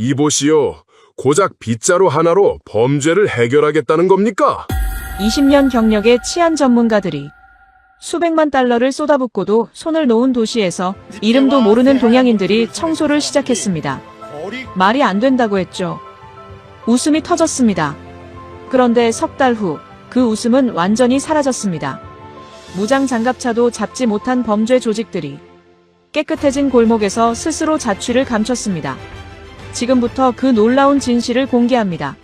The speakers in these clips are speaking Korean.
이보시오, 고작 빗자루 하나로 범죄를 해결하겠다는 겁니까? 20년 경력의 치안 전문가들이 수백만 달러를 쏟아붓고도 손을 놓은 도시에서 이름도 모르는 동양인들이 청소를 시작했습니다. 말이 안 된다고 했죠. 웃음이 터졌습니다. 그런데 석 달 후 그 웃음은 완전히 사라졌습니다. 무장 장갑차도 잡지 못한 범죄 조직들이 깨끗해진 골목에서 스스로 자취를 감췄습니다. 지금부터 그 놀라운 진실을 공개합니다.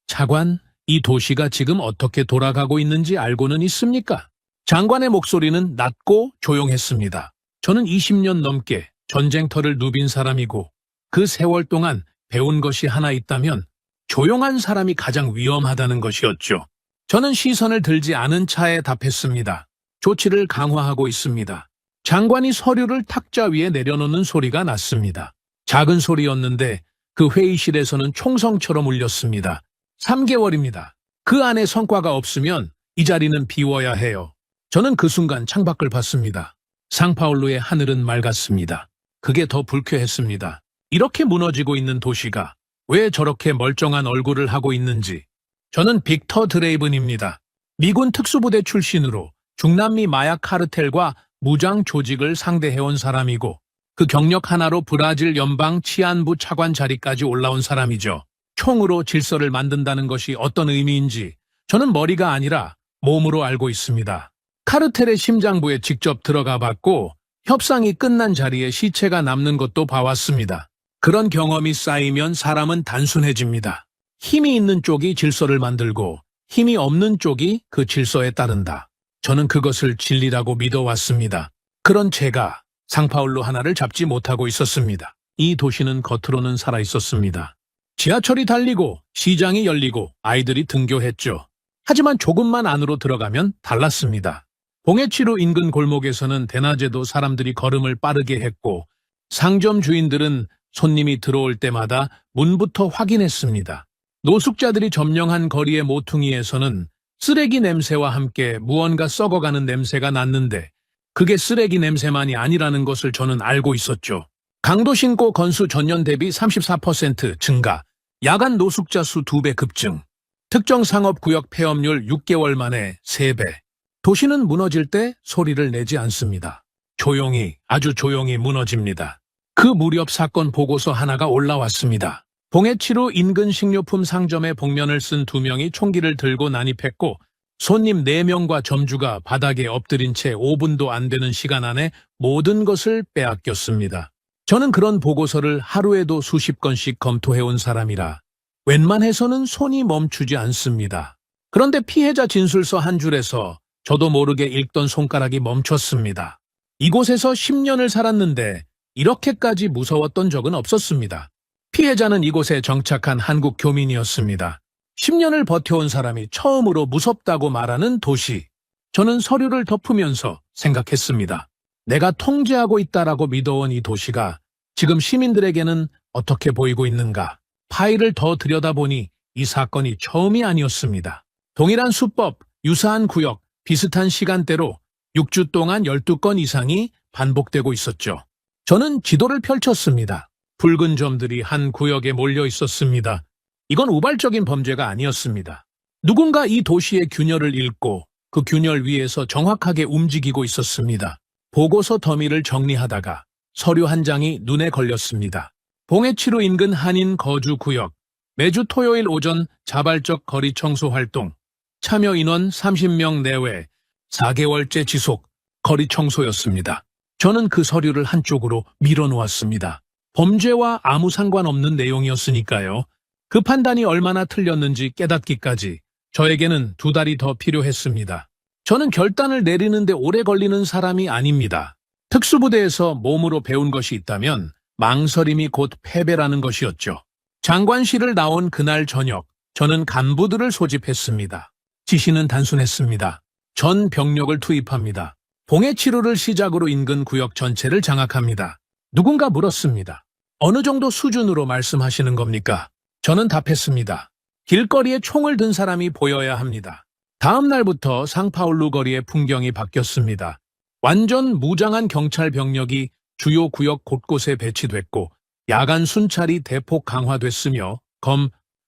차관, 이 도시가 지금 어떻게 돌아가고 있는지 알고는 있습니까? 장관의 목소리는 낮고 조용했습니다. 저는 20년 넘게 전쟁터를 누빈 사람이고 그 세월 동안 배운 것이 하나 있다면 조용한 사람이 가장 위험하다는 것이었죠. 저는 시선을 들지 않은 차에 답했습니다. 조치를 강화하고 있습니다. 장관이 서류를 탁자 위에 내려놓는 소리가 났습니다. 작은 소리였는데 그 회의실에서는 총성처럼 울렸습니다. 3개월입니다. 그 안에 성과가 없으면 이 자리는 비워야 해요. 저는 그 순간 창밖을 봤습니다. 상파울루의 하늘은 맑았습니다. 그게 더 불쾌했습니다. 이렇게 무너지고 있는 도시가 왜 저렇게 멀쩡한 얼굴을 하고 있는지. 저는 빅터 드레이븐입니다. 미군 특수부대 출신으로 중남미 마약 카르텔과 무장 조직을 상대해온 사람이고 그 경력 하나로 브라질 연방 치안부 차관 자리까지 올라온 사람이죠. 총으로 질서를 만든다는 것이 어떤 의미인지 저는 머리가 아니라 몸으로 알고 있습니다. 카르텔의 심장부에 직접 들어가 봤고 협상이 끝난 자리에 시체가 남는 것도 봐왔습니다. 그런 경험이 쌓이면 사람은 단순해집니다. 힘이 있는 쪽이 질서를 만들고 힘이 없는 쪽이 그 질서에 따른다. 저는 그것을 진리라고 믿어왔습니다. 그런 제가 상파울루 하나를 잡지 못하고 있었습니다. 이 도시는 겉으로는 살아있었습니다. 지하철이 달리고 시장이 열리고 아이들이 등교했죠. 하지만 조금만 안으로 들어가면 달랐습니다. 봉해치루 인근 골목에서는 대낮에도 사람들이 걸음을 빠르게 했고 상점 주인들은 손님이 들어올 때마다 문부터 확인했습니다. 노숙자들이 점령한 거리의 모퉁이에서는 쓰레기 냄새와 함께 무언가 썩어가는 냄새가 났는데 그게 쓰레기 냄새만이 아니라는 것을 저는 알고 있었죠. 강도신고 건수 전년 대비 34% 증가, 야간 노숙자 수 2배 급증, 특정 상업구역 폐업률 6개월 만에 3배. 도시는 무너질 때 소리를 내지 않습니다. 조용히, 아주 조용히 무너집니다. 그 무렵 사건 보고서 하나가 올라왔습니다. 봉해치루 인근 식료품 상점의 복면을 쓴 2명이 총기를 들고 난입했고 손님 4명과 점주가 바닥에 엎드린 채 5분도 안 되는 시간 안에 모든 것을 빼앗겼습니다. 저는 그런 보고서를 하루에도 수십 건씩 검토해온 사람이라 웬만해서는 손이 멈추지 않습니다. 그런데 피해자 진술서 한 줄에서 저도 모르게 읽던 손가락이 멈췄습니다. 이곳에서 10년을 살았는데 이렇게까지 무서웠던 적은 없었습니다. 피해자는 이곳에 정착한 한국 교민이었습니다. 10년을 버텨온 사람이 처음으로 무섭다고 말하는 도시. 저는 서류를 덮으면서 생각했습니다. 내가 통제하고 있다라고 믿어온 이 도시가 지금 시민들에게는 어떻게 보이고 있는가. 파일을 더 들여다보니 이 사건이 처음이 아니었습니다. 동일한 수법, 유사한 구역, 비슷한 시간대로 6주 동안 12건 이상이 반복되고 있었죠. 저는 지도를 펼쳤습니다. 붉은 점들이 한 구역에 몰려 있었습니다. 이건 우발적인 범죄가 아니었습니다. 누군가 이 도시의 균열을 읽고 그 균열 위에서 정확하게 움직이고 있었습니다. 보고서 더미를 정리하다가 서류 한 장이 눈에 걸렸습니다. 봉해치루 인근 한인 거주 구역, 매주 토요일 오전 자발적 거리 청소 활동, 참여 인원 30명 내외, 4개월째 지속, 거리 청소였습니다. 저는 그 서류를 한쪽으로 밀어놓았습니다. 범죄와 아무 상관없는 내용이었으니까요. 그 판단이 얼마나 틀렸는지 깨닫기까지 저에게는 2달이 더 필요했습니다. 저는 결단을 내리는데 오래 걸리는 사람이 아닙니다. 특수부대에서 몸으로 배운 것이 있다면 망설임이 곧 패배라는 것이었죠. 장관실을 나온 그날 저녁, 저는 간부들을 소집했습니다. 지시는 단순했습니다. 전 병력을 투입합니다. 봉해치루를 시작으로 인근 구역 전체를 장악합니다. 누군가 물었습니다. 어느 정도 수준으로 말씀하시는 겁니까? 저는 답했습니다. 길거리에 총을 든 사람이 보여야 합니다. 다음 날부터 상파울루 거리의 풍경이 바뀌었습니다. 완전 무장한 경찰 병력이 주요 구역 곳곳에 배치됐고 야간 순찰이 대폭 강화됐으며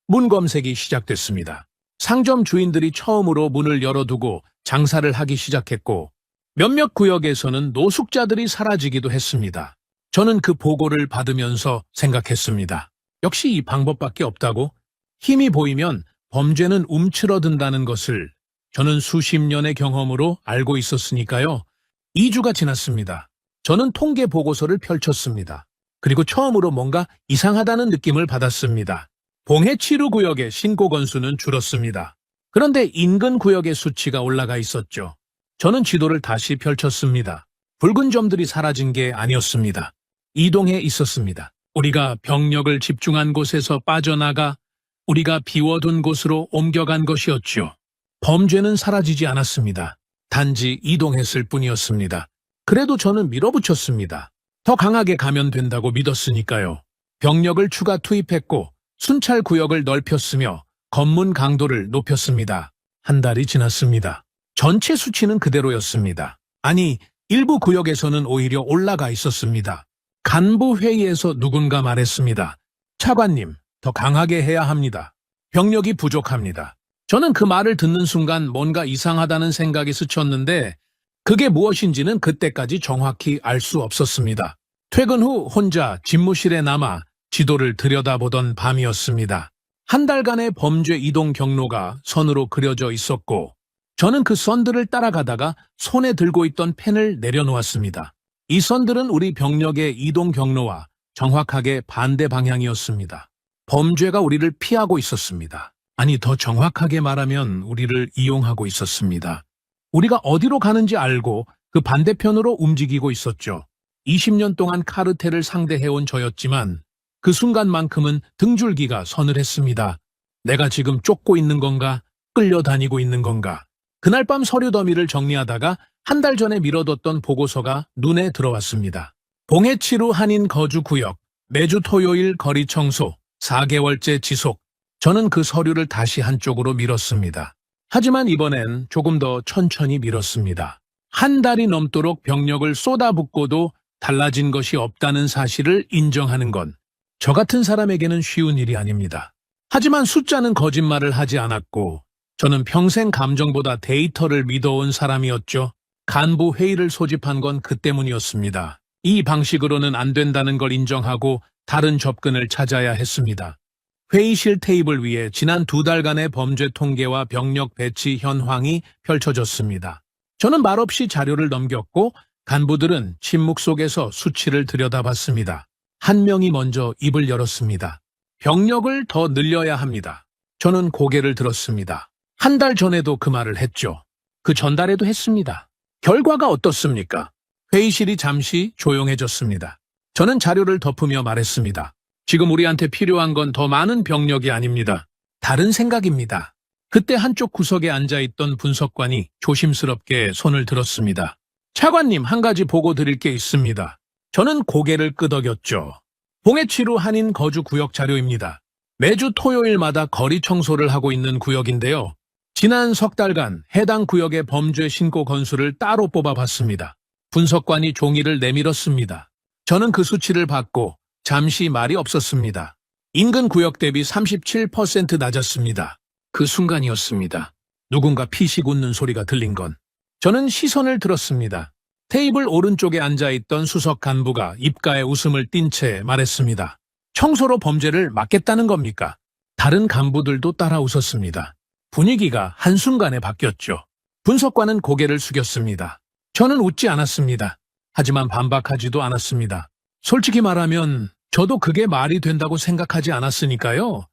문 검색이 시작됐습니다. 상점 주인들이 처음으로 문을 열어두고 장사를 하기 시작했고 몇몇 구역에서는 노숙자들이 사라지기도 했습니다. 저는 그 보고를 받으면서 생각했습니다. 역시 이 방법밖에 없다고? 힘이 보이면 범죄는 움츠러든다는 것을 저는 수십 년의 경험으로 알고 있었으니까요. 2주가 지났습니다. 저는 통계 보고서를 펼쳤습니다. 그리고 처음으로 뭔가 이상하다는 느낌을 받았습니다. 봉해치루 구역의 신고 건수는 줄었습니다. 그런데 인근 구역의 수치가 올라가 있었죠. 저는 지도를 다시 펼쳤습니다. 붉은 점들이 사라진 게 아니었습니다. 이동해 있었습니다. 우리가 병력을 집중한 곳에서 빠져나가 우리가 비워둔 곳으로 옮겨간 것이었죠. 범죄는 사라지지 않았습니다. 단지 이동했을 뿐이었습니다. 그래도 저는 밀어붙였습니다. 더 강하게 가면 된다고 믿었으니까요. 병력을 추가 투입했고 순찰 구역을 넓혔으며 검문 강도를 높였습니다. 한 달이 지났습니다. 전체 수치는 그대로였습니다. 아니, 일부 구역에서는 오히려 올라가 있었습니다. 간부 회의에서 누군가 말했습니다. 차관님, 더 강하게 해야 합니다. 병력이 부족합니다. 저는 그 말을 듣는 순간 뭔가 이상하다는 생각이 스쳤는데 그게 무엇인지는 그때까지 정확히 알 수 없었습니다. 퇴근 후 혼자 집무실에 남아 지도를 들여다보던 밤이었습니다. 한 달간의 범죄 이동 경로가 선으로 그려져 있었고 저는 그 선들을 따라가다가 손에 들고 있던 펜을 내려놓았습니다. 이 선들은 우리 병력의 이동 경로와 정확하게 반대 방향이었습니다. 범죄가 우리를 피하고 있었습니다. 아니, 더 정확하게 말하면 우리를 이용하고 있었습니다. 우리가 어디로 가는지 알고 그 반대편으로 움직이고 있었죠. 20년 동안 카르텔을 상대해온 저였지만 그 순간만큼은 등줄기가 서늘했습니다. 내가 지금 쫓고 있는 건가? 끌려다니고 있는 건가? 그날 밤 서류 더미를 정리하다가 한 달 전에 미뤄뒀던 보고서가 눈에 들어왔습니다. 봉해치루 한인 거주 구역, 매주 토요일 거리 청소, 4개월째 지속. 저는 그 서류를 다시 한쪽으로 밀었습니다. 하지만 이번엔 조금 더 천천히 밀었습니다. 한 달이 넘도록 병력을 쏟아붓고도 달라진 것이 없다는 사실을 인정하는 건 저 같은 사람에게는 쉬운 일이 아닙니다. 하지만 숫자는 거짓말을 하지 않았고 저는 평생 감정보다 데이터를 믿어온 사람이었죠. 간부 회의를 소집한 건 그 때문이었습니다. 이 방식으로는 안 된다는 걸 인정하고 다른 접근을 찾아야 했습니다. 회의실 테이블 위에 지난 2달간의 범죄 통계와 병력 배치 현황이 펼쳐졌습니다. 저는 말없이 자료를 넘겼고 간부들은 침묵 속에서 수치를 들여다봤습니다. 한 명이 먼저 입을 열었습니다. 병력을 더 늘려야 합니다. 저는 고개를 들었습니다. 한 달 전에도 그 말을 했죠. 그 전달에도 했습니다. 결과가 어떻습니까? 회의실이 잠시 조용해졌습니다. 저는 자료를 덮으며 말했습니다. 지금 우리한테 필요한 건 더 많은 병력이 아닙니다. 다른 생각입니다. 그때 한쪽 구석에 앉아있던 분석관이 조심스럽게 손을 들었습니다. 차관님, 한 가지 보고 드릴 게 있습니다. 저는 고개를 끄덕였죠. 봉해치루 한인 거주 구역 자료입니다. 매주 토요일마다 거리 청소를 하고 있는 구역인데요. 지난 석 달간 해당 구역의 범죄 신고 건수를 따로 뽑아봤습니다. 분석관이 종이를 내밀었습니다. 저는 그 수치를 받고 잠시 말이 없었습니다. 인근 구역 대비 37% 낮았습니다. 그 순간이었습니다. 누군가 피식 웃는 소리가 들린 건. 저는 시선을 들었습니다. 테이블 오른쪽에 앉아있던 수석 간부가 입가에 웃음을 띤 채 말했습니다. 청소로 범죄를 막겠다는 겁니까? 다른 간부들도 따라 웃었습니다. 분위기가 한순간에 바뀌었죠. 분석관은 고개를 숙였습니다. 저는 웃지 않았습니다. 하지만 반박하지도 않았습니다. 솔직히 말하면 저도 그게 말이 된다고 생각하지 않았으니까요.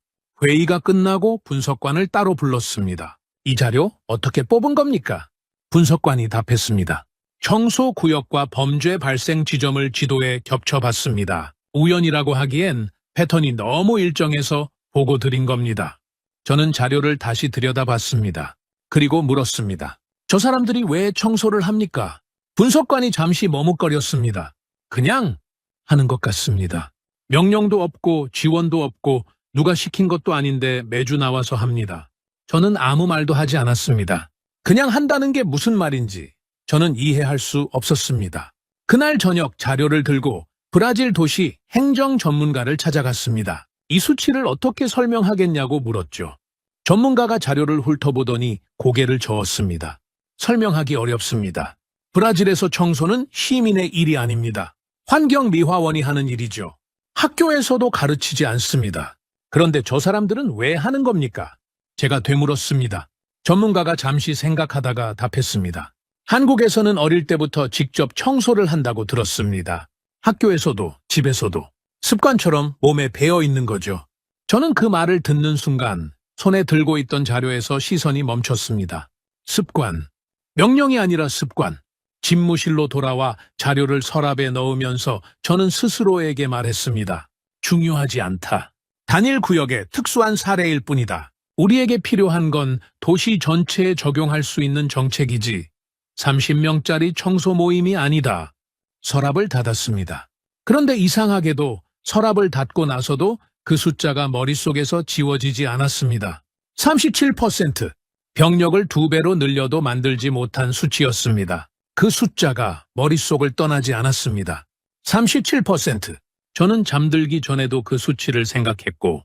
회의가 끝나고 분석관을 따로 불렀습니다. 이 자료 어떻게 뽑은 겁니까? 분석관이 답했습니다. 청소 구역과 범죄 발생 지점을 지도에 겹쳐봤습니다. 우연이라고 하기엔 패턴이 너무 일정해서 보고 드린 겁니다. 저는 자료를 다시 들여다봤습니다. 그리고 물었습니다. 저 사람들이 왜 청소를 합니까? 분석관이 잠시 머뭇거렸습니다. 그냥 하는 것 같습니다. 명령도 없고 지원도 없고 누가 시킨 것도 아닌데 매주 나와서 합니다. 저는 아무 말도 하지 않았습니다. 그냥 한다는 게 무슨 말인지 저는 이해할 수 없었습니다. 그날 저녁 자료를 들고 브라질 도시 행정 전문가를 찾아갔습니다. 이 수치를 어떻게 설명하겠냐고 물었죠. 전문가가 자료를 훑어보더니 고개를 저었습니다. 설명하기 어렵습니다. 브라질에서 청소는 시민의 일이 아닙니다. 환경미화원이 하는 일이죠. 학교에서도 가르치지 않습니다. 그런데 저 사람들은 왜 하는 겁니까? 제가 되물었습니다. 전문가가 잠시 생각하다가 답했습니다. 한국에서는 어릴 때부터 직접 청소를 한다고 들었습니다. 학교에서도 집에서도 습관처럼 몸에 배어 있는 거죠. 저는 그 말을 듣는 순간 손에 들고 있던 자료에서 시선이 멈췄습니다. 습관. 명령이 아니라 습관. 집무실로 돌아와 자료를 서랍에 넣으면서 저는 스스로에게 말했습니다. 중요하지 않다. 단일 구역의 특수한 사례일 뿐이다. 우리에게 필요한 건 도시 전체에 적용할 수 있는 정책이지 30명짜리 청소 모임이 아니다. 서랍을 닫았습니다. 그런데 이상하게도 서랍을 닫고 나서도 그 숫자가 머릿속에서 지워지지 않았습니다. 37%. 병력을 2배로 늘려도 만들지 못한 수치였습니다. 그 숫자가 머릿속을 떠나지 않았습니다. 37%. 저는 잠들기 전에도 그 수치를 생각했고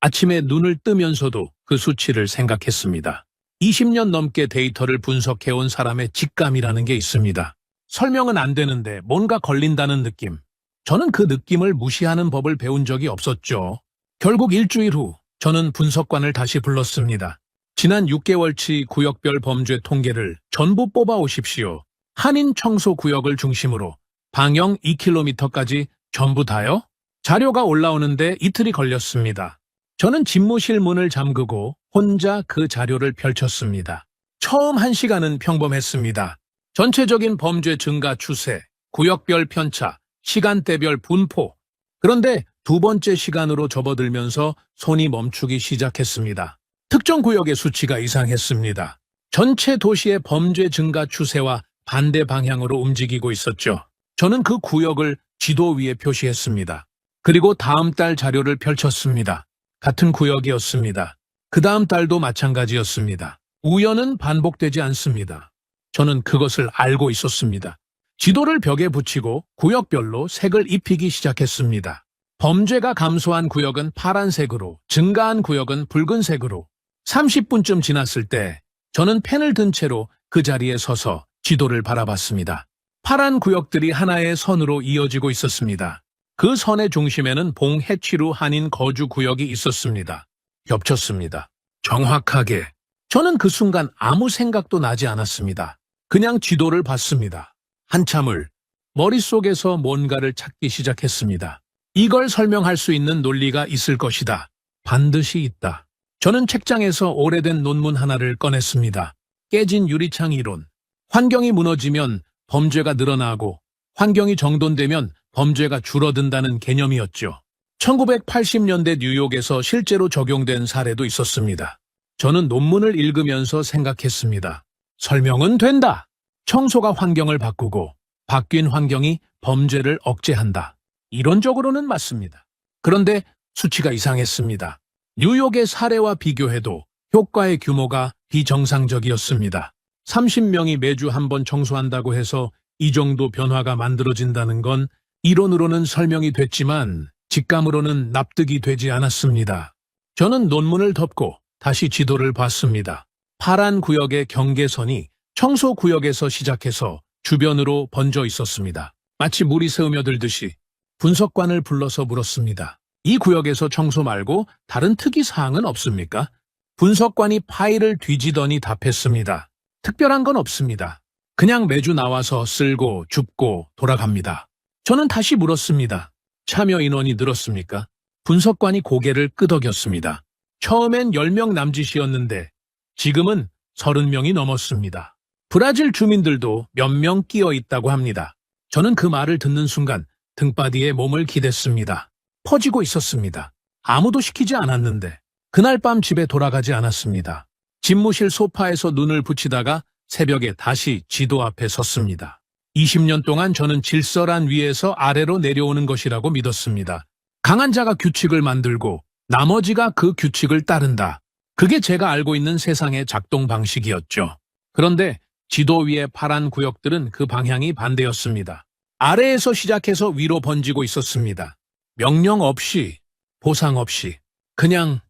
아침에 눈을 뜨면서도 그 수치를 생각했습니다. 20년 넘게 데이터를 분석해온 사람의 직감이라는 게 있습니다. 설명은 안 되는데 뭔가 걸린다는 느낌. 저는 그 느낌을 무시하는 법을 배운 적이 없었죠. 결국 일주일 후 저는 분석관을 다시 불렀습니다. 지난 6개월치 구역별 범죄 통계를 전부 뽑아 오십시오. 한인 청소 구역을 중심으로 방영 2km까지 전부 다요? 자료가 올라오는데 이틀이 걸렸습니다. 저는 집무실 문을 잠그고 혼자 그 자료를 펼쳤습니다. 처음 1시간은 평범했습니다. 전체적인 범죄 증가 추세, 구역별 편차, 시간대별 분포. 그런데 두 번째 시간으로 접어들면서 손이 멈추기 시작했습니다. 특정 구역의 수치가 이상했습니다. 전체 도시의 범죄 증가 추세와 반대 방향으로 움직이고 있었죠. 저는 그 구역을 지도 위에 표시했습니다. 그리고 다음 달 자료를 펼쳤습니다. 같은 구역이었습니다. 그 다음 달도 마찬가지였습니다. 우연은 반복되지 않습니다. 저는 그것을 알고 있었습니다. 지도를 벽에 붙이고 구역별로 색을 입히기 시작했습니다. 범죄가 감소한 구역은 파란색으로, 증가한 구역은 붉은색으로. 30분쯤 지났을 때 저는 펜을 든 채로 그 자리에 서서 지도를 바라봤습니다. 파란 구역들이 하나의 선으로 이어지고 있었습니다. 그 선의 중심에는 봉해치루 한인 거주 구역이 있었습니다. 겹쳤습니다. 정확하게. 저는 그 순간 아무 생각도 나지 않았습니다. 그냥 지도를 봤습니다. 한참을 머릿속에서 뭔가를 찾기 시작했습니다. 이걸 설명할 수 있는 논리가 있을 것이다. 반드시 있다. 저는 책장에서 오래된 논문 하나를 꺼냈습니다. 깨진 유리창 이론. 환경이 무너지면 범죄가 늘어나고 환경이 정돈되면 범죄가 줄어든다는 개념이었죠. 1980년대 뉴욕에서 실제로 적용된 사례도 있었습니다. 저는 논문을 읽으면서 생각했습니다. 설명은 된다. 청소가 환경을 바꾸고 바뀐 환경이 범죄를 억제한다. 이론적으로는 맞습니다. 그런데 수치가 이상했습니다. 뉴욕의 사례와 비교해도 효과의 규모가 비정상적이었습니다. 30명이 매주 한 번 청소한다고 해서 이 정도 변화가 만들어진다는 건 이론으로는 설명이 됐지만 직감으로는 납득이 되지 않았습니다. 저는 논문을 덮고 다시 지도를 봤습니다. 파란 구역의 경계선이 청소 구역에서 시작해서 주변으로 번져 있었습니다. 마치 물이 스며들듯이 분석관을 불러서 물었습니다. 이 구역에서 청소 말고 다른 특이 사항은 없습니까? 분석관이 파일을 뒤지더니 답했습니다. 특별한 건 없습니다. 그냥 매주 나와서 쓸고 줍고 돌아갑니다. 저는 다시 물었습니다. 참여 인원이 늘었습니까? 분석관이 고개를 끄덕였습니다. 처음엔 10명 남짓이었는데 지금은 30명이 넘었습니다. 브라질 주민들도 몇 명 끼어 있다고 합니다. 저는 그 말을 듣는 순간 등바디에 몸을 기댔습니다. 퍼지고 있었습니다. 아무도 시키지 않았는데 그날 밤 집에 돌아가지 않았습니다. 집무실 소파에서 눈을 붙이다가 새벽에 다시 지도 앞에 섰습니다. 20년 동안 저는 질서란 위에서 아래로 내려오는 것이라고 믿었습니다. 강한 자가 규칙을 만들고 나머지가 그 규칙을 따른다. 그게 제가 알고 있는 세상의 작동 방식이었죠. 그런데 지도 위의 파란 구역들은 그 방향이 반대였습니다. 아래에서 시작해서 위로 번지고 있었습니다. 명령 없이, 보상 없이. 그냥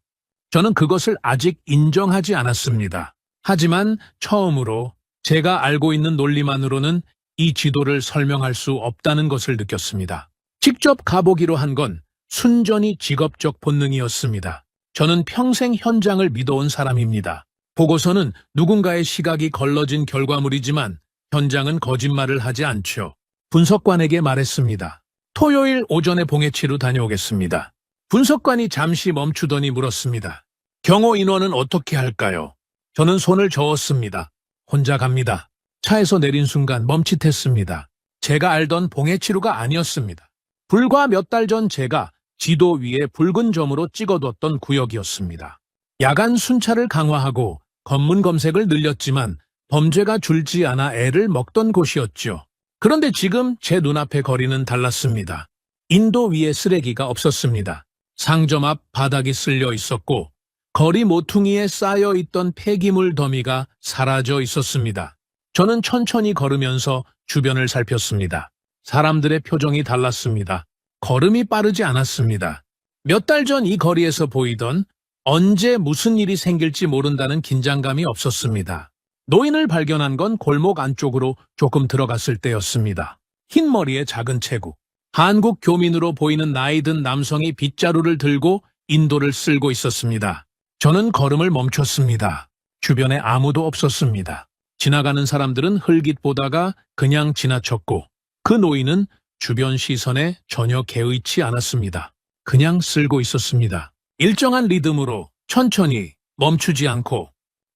저는 그것을 아직 인정하지 않았습니다. 하지만 처음으로 제가 알고 있는 논리만으로는 이 지도를 설명할 수 없다는 것을 느꼈습니다. 직접 가보기로 한 건 순전히 직업적 본능이었습니다. 저는 평생 현장을 믿어온 사람입니다. 보고서는 누군가의 시각이 걸러진 결과물이지만 현장은 거짓말을 하지 않죠. 분석관에게 말했습니다. 토요일 오전에 봉해치로 다녀오겠습니다. 분석관이 잠시 멈추더니 물었습니다. 경호 인원은 어떻게 할까요? 저는 손을 저었습니다. 혼자 갑니다. 차에서 내린 순간 멈칫했습니다. 제가 알던 봉해치루가 아니었습니다. 불과 몇 달 전 제가 지도 위에 붉은 점으로 찍어뒀던 구역이었습니다. 야간 순찰을 강화하고 검문 검색을 늘렸지만 범죄가 줄지 않아 애를 먹던 곳이었죠. 그런데 지금 제 눈앞의 거리는 달랐습니다. 인도 위에 쓰레기가 없었습니다. 상점 앞 바닥이 쓸려 있었고 거리 모퉁이에 쌓여있던 폐기물 더미가 사라져 있었습니다. 저는 천천히 걸으면서 주변을 살폈습니다. 사람들의 표정이 달랐습니다. 걸음이 빠르지 않았습니다. 몇 달 전 이 거리에서 보이던 언제 무슨 일이 생길지 모른다는 긴장감이 없었습니다. 노인을 발견한 건 골목 안쪽으로 조금 들어갔을 때였습니다. 흰 머리에 작은 체구, 한국 교민으로 보이는 나이 든 남성이 빗자루를 들고 인도를 쓸고 있었습니다. 저는 걸음을 멈췄습니다. 주변에 아무도 없었습니다. 지나가는 사람들은 흘깃 보다가 그냥 지나쳤고 그 노인은 주변 시선에 전혀 개의치 않았습니다. 그냥 쓸고 있었습니다. 일정한 리듬으로 천천히 멈추지 않고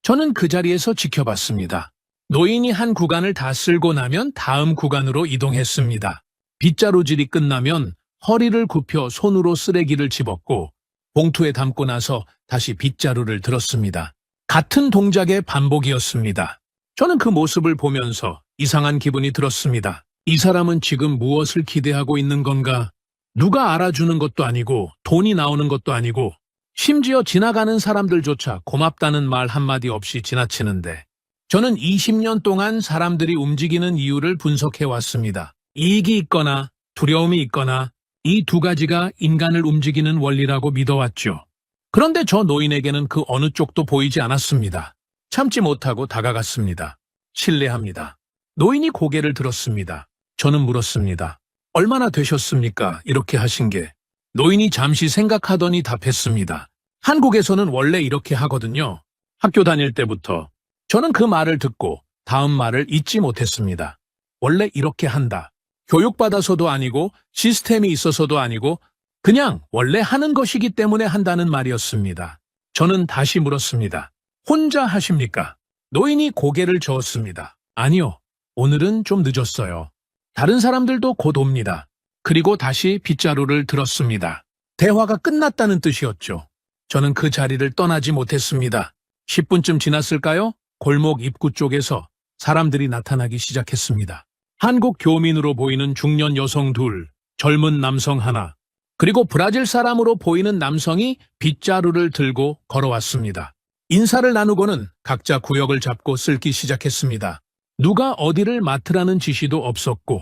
저는 그 자리에서 지켜봤습니다. 노인이 한 구간을 다 쓸고 나면 다음 구간으로 이동했습니다. 빗자루질이 끝나면 허리를 굽혀 손으로 쓰레기를 집었고 봉투에 담고 나서 다시 빗자루를 들었습니다. 같은 동작의 반복이었습니다. 저는 그 모습을 보면서 이상한 기분이 들었습니다. 이 사람은 지금 무엇을 기대하고 있는 건가? 누가 알아주는 것도 아니고 돈이 나오는 것도 아니고 심지어 지나가는 사람들조차 고맙다는 말 한마디 없이 지나치는데 저는 20년 동안 사람들이 움직이는 이유를 분석해 왔습니다. 이익이 있거나 두려움이 있거나 이 두 가지가 인간을 움직이는 원리라고 믿어왔죠. 그런데 저 노인에게는 그 어느 쪽도 보이지 않았습니다. 참지 못하고 다가갔습니다. 실례합니다. 노인이 고개를 들었습니다. 저는 물었습니다. 얼마나 되셨습니까? 이렇게 하신 게. 노인이 잠시 생각하더니 답했습니다. 한국에서는 원래 이렇게 하거든요. 학교 다닐 때부터. 저는 그 말을 듣고 다음 말을 잊지 못했습니다. 원래 이렇게 한다. 교육받아서도 아니고 시스템이 있어서도 아니고 그냥 원래 하는 것이기 때문에 한다는 말이었습니다. 저는 다시 물었습니다. 혼자 하십니까? 노인이 고개를 저었습니다. 아니요. 오늘은 좀 늦었어요. 다른 사람들도 곧 옵니다. 그리고 다시 빗자루를 들었습니다. 대화가 끝났다는 뜻이었죠. 저는 그 자리를 떠나지 못했습니다. 10분쯤 지났을까요? 골목 입구 쪽에서 사람들이 나타나기 시작했습니다. 한국 교민으로 보이는 중년 여성 둘, 젊은 남성 하나, 그리고 브라질 사람으로 보이는 남성이 빗자루를 들고 걸어왔습니다. 인사를 나누고는 각자 구역을 잡고 쓸기 시작했습니다. 누가 어디를 맡으라는 지시도 없었고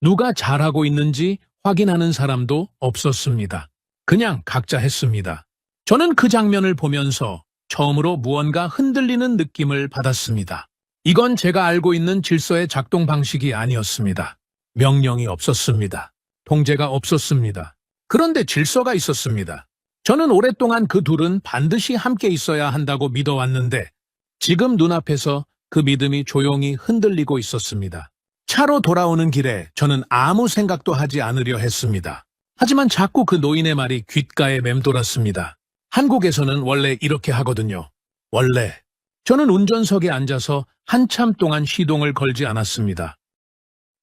누가 잘하고 있는지 확인하는 사람도 없었습니다. 그냥 각자 했습니다. 저는 그 장면을 보면서 처음으로 무언가 흔들리는 느낌을 받았습니다. 이건 제가 알고 있는 질서의 작동 방식이 아니었습니다. 명령이 없었습니다. 통제가 없었습니다. 그런데 질서가 있었습니다. 저는 오랫동안 그 둘은 반드시 함께 있어야 한다고 믿어왔는데 지금 눈앞에서 그 믿음이 조용히 흔들리고 있었습니다. 차로 돌아오는 길에 저는 아무 생각도 하지 않으려 했습니다. 하지만 자꾸 그 노인의 말이 귓가에 맴돌았습니다. 한국에서는 원래 이렇게 하거든요. 원래. 저는 운전석에 앉아서 한참 동안 시동을 걸지 않았습니다.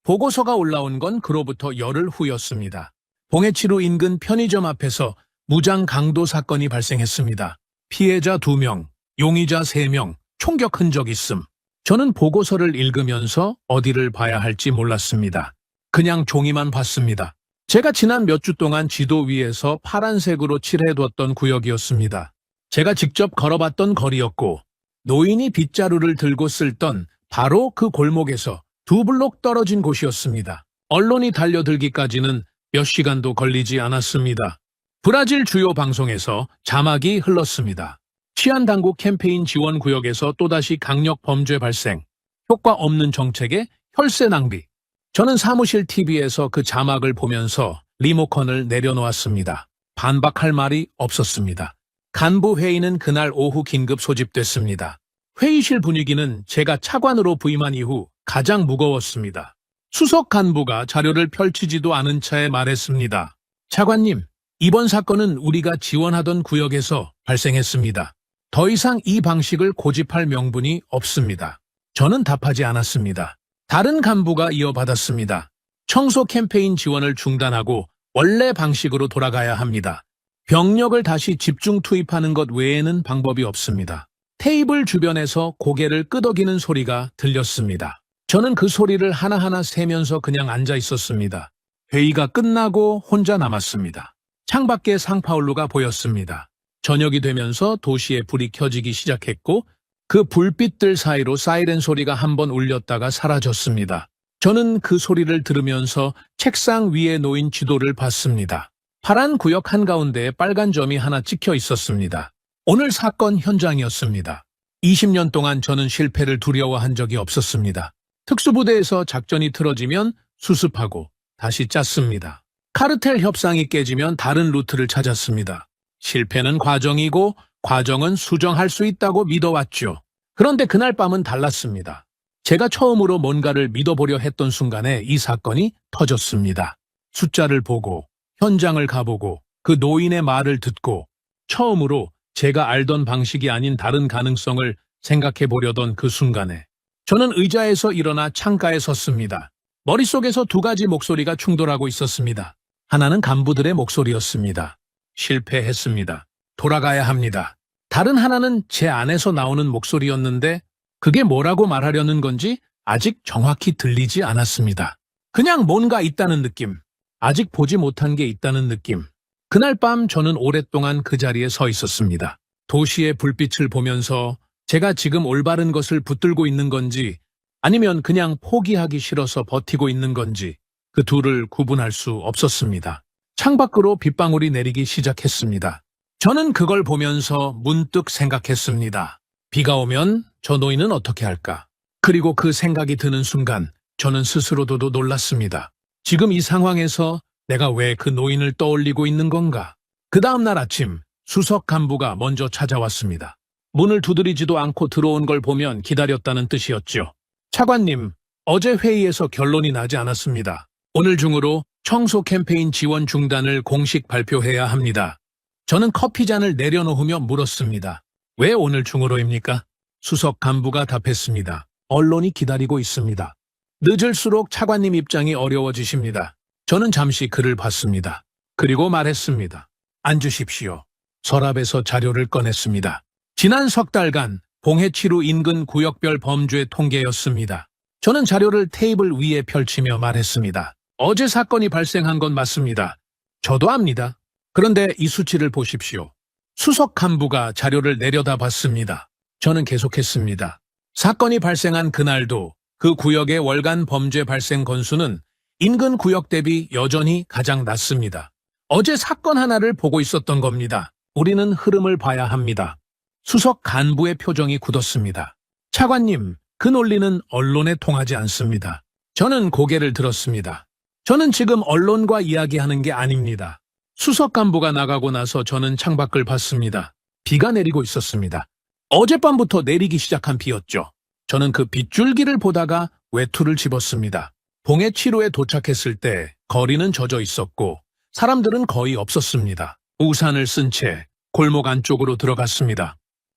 보고서가 올라온 건 그로부터 열흘 후였습니다. 봉해치루 인근 편의점 앞에서 무장 강도 사건이 발생했습니다. 피해자 2명, 용의자 3명, 총격 흔적 있음. 저는 보고서를 읽으면서 어디를 봐야 할지 몰랐습니다. 그냥 종이만 봤습니다. 제가 지난 몇 주 동안 지도 위에서 파란색으로 칠해뒀던 구역이었습니다. 제가 직접 걸어봤던 거리였고 노인이 빗자루를 들고 쓸던 바로 그 골목에서 2블록 떨어진 곳이었습니다. 언론이 달려들기까지는 몇 시간도 걸리지 않았습니다. 브라질 주요 방송에서 자막이 흘렀습니다. 치안당국 캠페인 지원 구역에서 또다시 강력 범죄 발생, 효과 없는 정책에 혈세 낭비. 저는 사무실 TV에서 그 자막을 보면서 리모컨을 내려놓았습니다. 반박할 말이 없었습니다. 간부 회의는 그날 오후 긴급 소집됐습니다. 회의실 분위기는 제가 차관으로 부임한 이후 가장 무거웠습니다. 수석 간부가 자료를 펼치지도 않은 차에 말했습니다. 차관님, 이번 사건은 우리가 지원하던 구역에서 발생했습니다. 더 이상 이 방식을 고집할 명분이 없습니다. 저는 답하지 않았습니다. 다른 간부가 이어받았습니다. 청소 캠페인 지원을 중단하고 원래 방식으로 돌아가야 합니다. 병력을 다시 집중 투입하는 것 외에는 방법이 없습니다. 테이블 주변에서 고개를 끄덕이는 소리가 들렸습니다. 저는 그 소리를 하나하나 세면서 그냥 앉아 있었습니다. 회의가 끝나고 혼자 남았습니다. 창밖에 상파울루가 보였습니다. 저녁이 되면서 도시에 불이 켜지기 시작했고 그 불빛들 사이로 사이렌 소리가 한번 울렸다가 사라졌습니다. 저는 그 소리를 들으면서 책상 위에 놓인 지도를 봤습니다. 파란 구역 한가운데에 빨간 점이 하나 찍혀 있었습니다. 오늘 사건 현장이었습니다. 20년 동안 저는 실패를 두려워한 적이 없었습니다. 특수부대에서 작전이 틀어지면 수습하고 다시 짰습니다. 카르텔 협상이 깨지면 다른 루트를 찾았습니다. 실패는 과정이고 과정은 수정할 수 있다고 믿어왔죠. 그런데 그날 밤은 달랐습니다. 제가 처음으로 뭔가를 믿어보려 했던 순간에 이 사건이 터졌습니다. 숫자를 보고 현장을 가보고 그 노인의 말을 듣고 처음으로 제가 알던 방식이 아닌 다른 가능성을 생각해 보려던 그 순간에 저는 의자에서 일어나 창가에 섰습니다. 머릿속에서 두 가지 목소리가 충돌하고 있었습니다. 하나는 간부들의 목소리였습니다. 실패했습니다. 돌아가야 합니다. 다른 하나는 제 안에서 나오는 목소리였는데 그게 뭐라고 말하려는 건지 아직 정확히 들리지 않았습니다. 그냥 뭔가 있다는 느낌, 아직 보지 못한 게 있다는 느낌. 그날 밤 저는 오랫동안 그 자리에 서 있었습니다. 도시의 불빛을 보면서 제가 지금 올바른 것을 붙들고 있는 건지 아니면 그냥 포기하기 싫어서 버티고 있는 건지 그 둘을 구분할 수 없었습니다. 창밖으로 빗방울이 내리기 시작했습니다. 저는 그걸 보면서 문득 생각했습니다. 비가 오면 저 노인은 어떻게 할까? 그리고 그 생각이 드는 순간 저는 스스로도 놀랐습니다. 지금 이 상황에서 내가 왜 그 노인을 떠올리고 있는 건가? 그 다음날 아침 수석 간부가 먼저 찾아왔습니다. 문을 두드리지도 않고 들어온 걸 보면 기다렸다는 뜻이었죠. 차관님, 어제 회의에서 결론이 나지 않았습니다. 오늘 중으로 청소 캠페인 지원 중단을 공식 발표해야 합니다. 저는 커피잔을 내려놓으며 물었습니다. 왜 오늘 중으로입니까? 수석 간부가 답했습니다. 언론이 기다리고 있습니다. 늦을수록 차관님 입장이 어려워지십니다. 저는 잠시 그를 봤습니다. 그리고 말했습니다. 앉으십시오. 서랍에서 자료를 꺼냈습니다. 지난 석 달간 봉해치루 인근 구역별 범죄 통계였습니다. 저는 자료를 테이블 위에 펼치며 말했습니다. 어제 사건이 발생한 건 맞습니다. 저도 압니다. 그런데 이 수치를 보십시오. 수석 간부가 자료를 내려다봤습니다. 저는 계속했습니다. 사건이 발생한 그날도 그 구역의 월간 범죄 발생 건수는 인근 구역 대비 여전히 가장 낮습니다. 어제 사건 하나를 보고 있었던 겁니다. 우리는 흐름을 봐야 합니다. 수석 간부의 표정이 굳었습니다. 차관님, 그 논리는 언론에 통하지 않습니다. 저는 고개를 들었습니다. 저는 지금 언론과 이야기하는 게 아닙니다. 수석 간부가 나가고 나서 저는 창밖을 봤습니다. 비가 내리고 있었습니다. 어젯밤부터 내리기 시작한 비였죠. 저는 그 빗줄기를 보다가 외투를 집었습니다. 봉해치루에 도착했을 때 거리는 젖어 있었고 사람들은 거의 없었습니다. 우산을 쓴 채 골목 안쪽으로 들어갔습니다.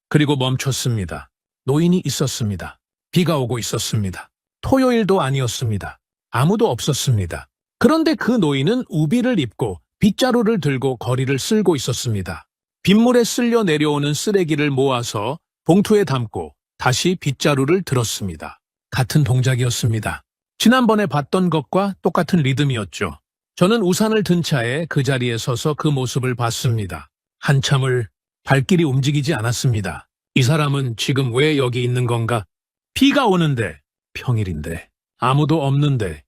그리고 멈췄습니다. 노인이 있었습니다. 비가 오고 있었습니다. 토요일도 아니었습니다. 아무도 없었습니다. 그런데 그 노인은 우비를 입고 빗자루를 들고 거리를 쓸고 있었습니다. 빗물에 쓸려 내려오는 쓰레기를 모아서 봉투에 담고 다시 빗자루를 들었습니다. 같은 동작이었습니다. 지난번에 봤던 것과 똑같은 리듬이었죠. 저는 우산을 든 차에 그 자리에 서서 그 모습을 봤습니다. 한참을 발길이 움직이지 않았습니다. 이 사람은 지금 왜 여기 있는 건가? 비가 오는데, 평일인데, 아무도 없는데.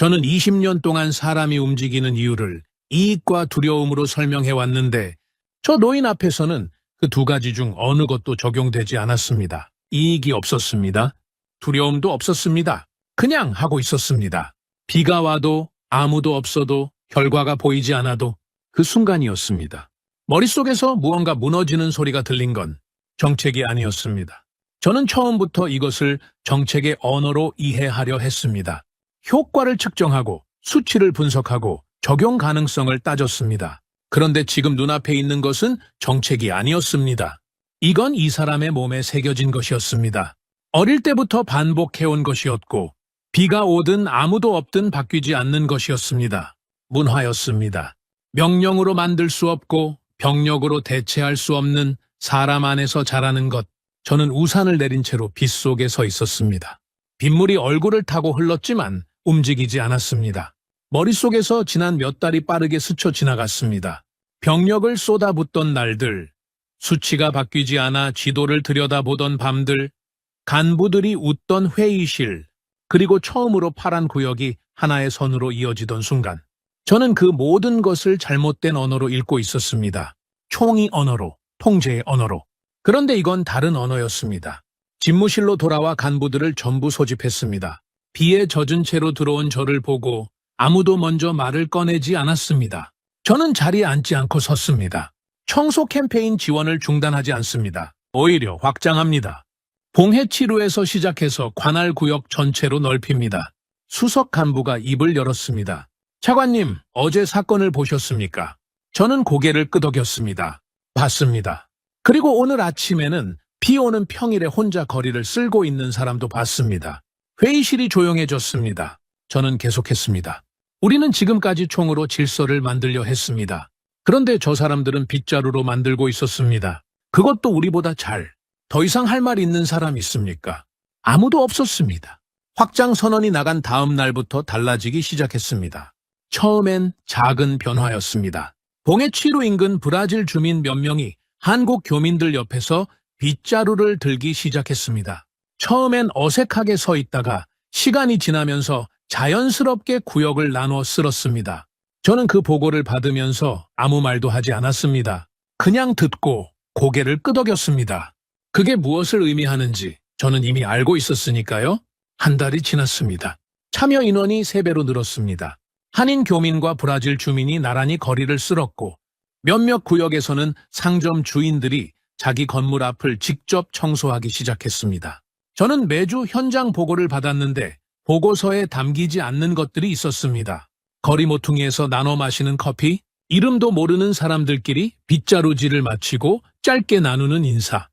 저는 20년 동안 사람이 움직이는 이유를 이익과 두려움으로 설명해 왔는데 저 노인 앞에서는 그 두 가지 중 어느 것도 적용되지 않았습니다. 이익이 없었습니다. 두려움도 없었습니다. 그냥 하고 있었습니다. 비가 와도 아무도 없어도 결과가 보이지 않아도 그 순간이었습니다. 머릿속에서 무언가 무너지는 소리가 들린 건 정책이 아니었습니다. 저는 처음부터 이것을 정책의 언어로 이해하려 했습니다. 효과를 측정하고 수치를 분석하고 적용 가능성을 따졌습니다. 그런데 지금 눈앞에 있는 것은 정책이 아니었습니다. 이건 이 사람의 몸에 새겨진 것이었습니다. 어릴 때부터 반복해온 것이었고 비가 오든 아무도 없든 바뀌지 않는 것이었습니다. 문화였습니다. 명령으로 만들 수 없고 병력으로 대체할 수 없는 사람 안에서 자라는 것. 저는 우산을 내린 채로 빗 속에 서 있었습니다. 빗물이 얼굴을 타고 흘렀지만 움직이지 않았습니다. 머릿속에서 지난 몇 달이 빠르게 스쳐 지나갔습니다. 병력을 쏟아붓던 날들, 수치가 바뀌지 않아 지도를 들여다보던 밤들, 간부들이 웃던 회의실, 그리고 처음으로 파란 구역이 하나의 선으로 이어지던 순간. 저는 그 모든 것을 잘못된 언어로 읽고 있었습니다. 총의 언어로, 통제의 언어로. 그런데 이건 다른 언어였습니다. 집무실로 돌아와 간부들을 전부 소집했습니다. 비에 젖은 채로 들어온 저를 보고 아무도 먼저 말을 꺼내지 않았습니다. 저는 자리에 앉지 않고 섰습니다. 청소 캠페인 지원을 중단하지 않습니다. 오히려 확장합니다. 봉해치루에서 시작해서 관할구역 전체로 넓힙니다. 수석 간부가 입을 열었습니다. 차관님, 어제 사건을 보셨습니까? 저는 고개를 끄덕였습니다. 봤습니다. 그리고 오늘 아침에는 비 오는 평일에 혼자 거리를 쓸고 있는 사람도 봤습니다. 회의실이 조용해졌습니다. 저는 계속했습니다. 우리는 지금까지 총으로 질서를 만들려 했습니다. 그런데 저 사람들은 빗자루로 만들고 있었습니다. 그것도 우리보다 잘. 더 이상 할 말 있는 사람 있습니까? 아무도 없었습니다. 확장 선언이 나간 다음 날부터 달라지기 시작했습니다. 처음엔 작은 변화였습니다. 봉해치루 인근 브라질 주민 몇 명이 한국 교민들 옆에서 빗자루를 들기 시작했습니다. 처음엔 어색하게 서 있다가 시간이 지나면서 자연스럽게 구역을 나눠 쓸었습니다. 저는 그 보고를 받으면서 아무 말도 하지 않았습니다. 그냥 듣고 고개를 끄덕였습니다. 그게 무엇을 의미하는지 저는 이미 알고 있었으니까요. 한 달이 지났습니다. 참여 인원이 3배로 늘었습니다. 한인 교민과 브라질 주민이 나란히 거리를 쓸었고 몇몇 구역에서는 상점 주인들이 자기 건물 앞을 직접 청소하기 시작했습니다. 저는 매주 현장 보고를 받았는데 보고서에 담기지 않는 것들이 있었습니다. 거리 모퉁이에서 나눠 마시는 커피, 이름도 모르는 사람들끼리 빗자루질을 마치고 짧게 나누는 인사.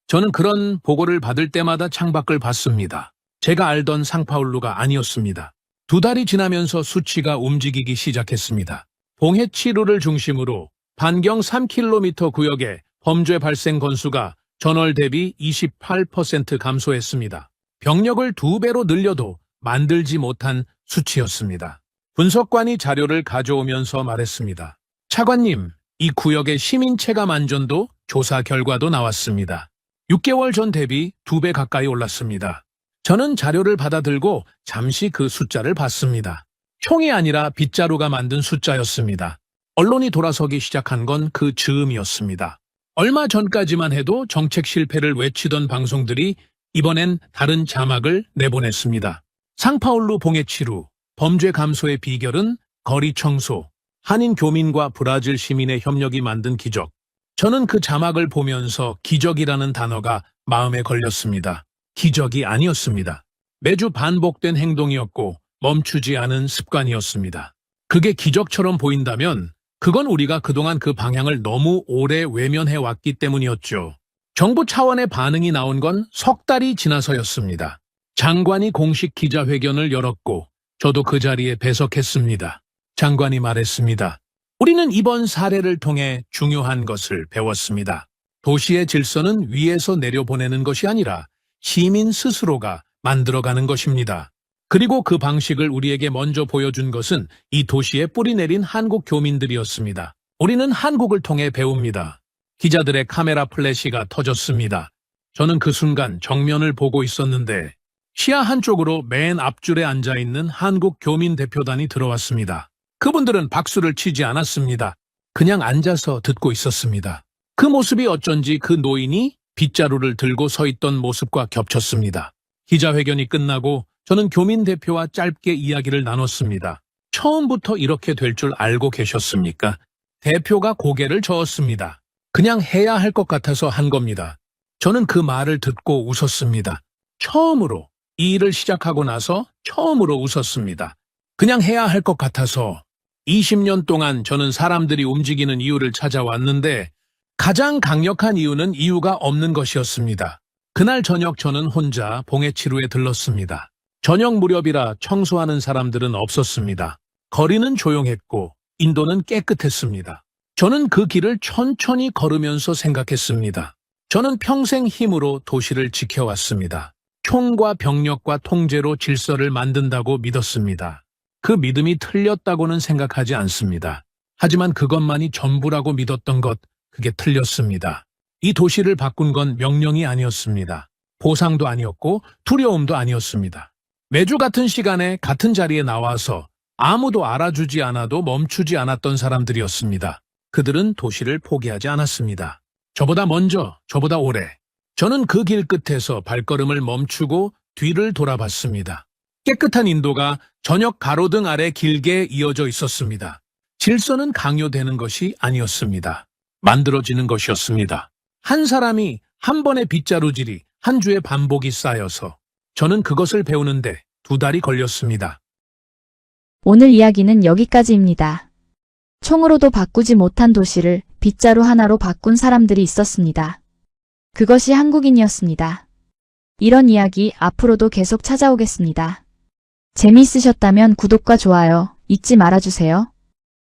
저는 그런 보고를 받을 때마다 창밖을 봤습니다. 제가 알던 상파울루가 아니었습니다. 2달이 지나면서 수치가 움직이기 시작했습니다. 봉해치루를 중심으로 반경 3km 구역에 범죄 발생 건수가 전월 대비 28% 감소했습니다. 병력을 2배로 늘려도 만들지 못한 수치였습니다. 분석관이 자료를 가져오면서 말했습니다. 차관님, 이 구역의 시민 체감 안전도 조사 결과도 나왔습니다. 6개월 전 대비 2배 가까이 올랐습니다. 저는 자료를 받아들고 잠시 그 숫자를 봤습니다. 총이 아니라 빗자루가 만든 숫자였습니다. 언론이 돌아서기 시작한 건 그 즈음이었습니다. 얼마 전까지만 해도 정책 실패를 외치던 방송들이 이번엔 다른 자막을 내보냈습니다. 상파울루 봉해치루, 범죄 감소의 비결은 거리 청소, 한인 교민과 브라질 시민의 협력이 만든 기적. 저는 그 자막을 보면서 기적이라는 단어가 마음에 걸렸습니다. 기적이 아니었습니다. 매주 반복된 행동이었고 멈추지 않은 습관이었습니다. 그게 기적처럼 보인다면 그건 우리가 그동안 그 방향을 너무 오래 외면해왔기 때문이었죠. 정부 차원의 반응이 나온 건 3달이 지나서였습니다. 장관이 공식 기자회견을 열었고 저도 그 자리에 배석했습니다. 장관이 말했습니다. 우리는 이번 사례를 통해 중요한 것을 배웠습니다. 도시의 질서는 위에서 내려보내는 것이 아니라 시민 스스로가 만들어가는 것입니다. 그리고 그 방식을 우리에게 먼저 보여준 것은 이 도시에 뿌리내린 한국 교민들이었습니다. 우리는 한국을 통해 배웁니다. 기자들의 카메라 플래시가 터졌습니다. 저는 그 순간 정면을 보고 있었는데 시야 한쪽으로 맨 앞줄에 앉아있는 한국 교민 대표단이 들어왔습니다. 그분들은 박수를 치지 않았습니다. 그냥 앉아서 듣고 있었습니다. 그 모습이 어쩐지 그 노인이 빗자루를 들고 서 있던 모습과 겹쳤습니다. 기자회견이 끝나고 저는 교민 대표와 짧게 이야기를 나눴습니다. 처음부터 이렇게 될 줄 알고 계셨습니까? 대표가 고개를 저었습니다. 그냥 해야 할 것 같아서 한 겁니다. 저는 그 말을 듣고 웃었습니다. 처음으로 이 일을 시작하고 나서 처음으로 웃었습니다. 그냥 해야 할 것 같아서 20년 동안 저는 사람들이 움직이는 이유를 찾아왔는데 가장 강력한 이유는 이유가 없는 것이었습니다. 그날 저녁 저는 혼자 봉해치루에 들렀습니다. 저녁 무렵이라 청소하는 사람들은 없었습니다. 거리는 조용했고 인도는 깨끗했습니다. 저는 그 길을 천천히 걸으면서 생각했습니다. 저는 평생 힘으로 도시를 지켜왔습니다. 총과 병력과 통제로 질서를 만든다고 믿었습니다. 그 믿음이 틀렸다고는 생각하지 않습니다. 하지만 그것만이 전부라고 믿었던 것, 그게 틀렸습니다. 이 도시를 바꾼 건 명령이 아니었습니다. 보상도 아니었고 두려움도 아니었습니다. 매주 같은 시간에 같은 자리에 나와서 아무도 알아주지 않아도 멈추지 않았던 사람들이었습니다. 그들은 도시를 포기하지 않았습니다. 저보다 먼저, 저보다 오래. 저는 그 길 끝에서 발걸음을 멈추고 뒤를 돌아봤습니다. 깨끗한 인도가 저녁 가로등 아래 길게 이어져 있었습니다. 질서는 강요되는 것이 아니었습니다. 만들어지는 것이었습니다. 한 사람이 한 번의 빗자루질이 한 주의 반복이 쌓여서 저는 그것을 배우는데 2달이 걸렸습니다. 오늘 이야기는 여기까지입니다. 총으로도 바꾸지 못한 도시를 빗자루 하나로 바꾼 사람들이 있었습니다. 그것이 한국인이었습니다. 이런 이야기 앞으로도 계속 찾아오겠습니다. 재미있으셨다면 구독과 좋아요 잊지 말아주세요.